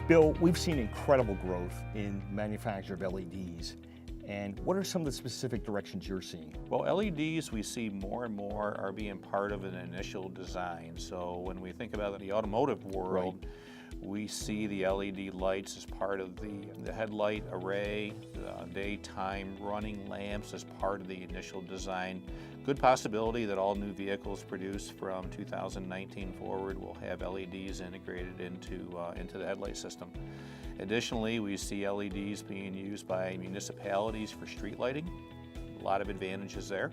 Bill, we've seen incredible growth in manufacture of LEDs. And what are some of the specific directions you're seeing? Well, LEDs we see more and more are being part of an initial design. So when we think about the automotive world, we see the LED lights as part of the headlight array, the daytime running lamps as part of the initial design. Good possibility that all new vehicles produced from 2019 forward will have LEDs integrated into the headlight system. Additionally, we see LEDs being used by municipalities for street lighting. A lot of advantages there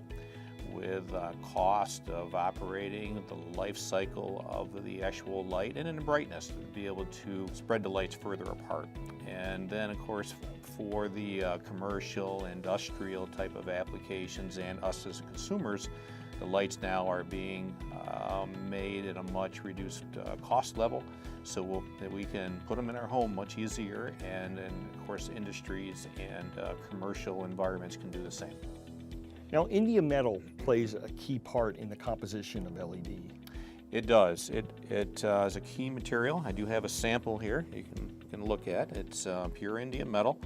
with cost of operating, the life cycle of the actual light, and in the brightness to be able to spread the lights further apart. And then of course for the commercial, industrial type of applications and us as consumers, the lights now are being made at a much reduced cost level, so that we can put them in our home much easier, and of course industries and commercial environments can do the same. Now, India metal plays a key part in the composition of LED. It does. It is a key material. I do have a sample here you can look at. It's pure India metal.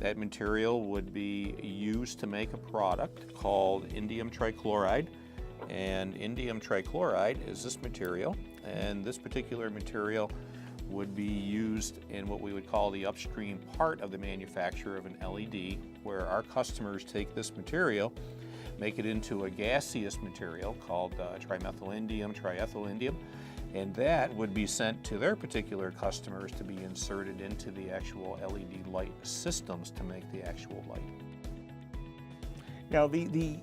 That material would be used to make a product called indium trichloride. And indium trichloride is this material, and this particular material would be used in what we would call the upstream part of the manufacture of an LED, where our customers take this material, make it into a gaseous material called trimethylindium, triethylindium, and that would be sent to their particular customers to be inserted into the actual LED light systems to make the actual light. Now, the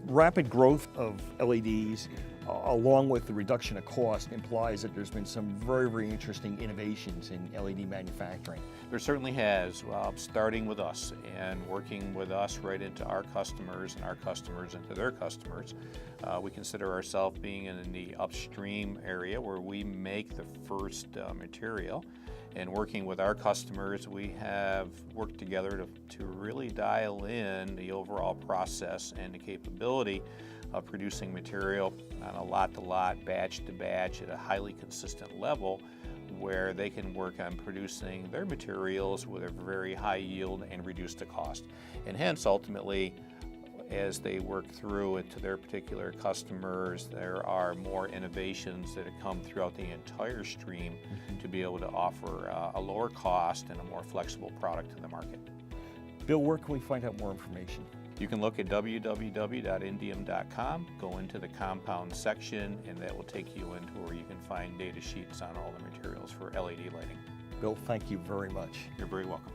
rapid growth of LEDs, along with the reduction of cost, implies that there's been some very, very interesting innovations in LED manufacturing. There certainly has, starting with us and working with us right into our customers and our customers into their customers. We consider ourselves being in the upstream area where we make the first material. And working with our customers, we have worked together to really dial in the overall process and the capability of producing material on a lot-to-lot, batch-to-batch at a highly consistent level, where they can work on producing their materials with a very high yield and reduce the cost. And hence, ultimately, as they work through it to their particular customers, there are more innovations that have come throughout the entire stream to be able to offer a lower cost and a more flexible product to the market. Bill, where can we find out more information? You can look at www.indium.com, go into the compound section, and that will take you into where you can find data sheets on all the materials for LED lighting. Bill, thank you very much. You're very welcome.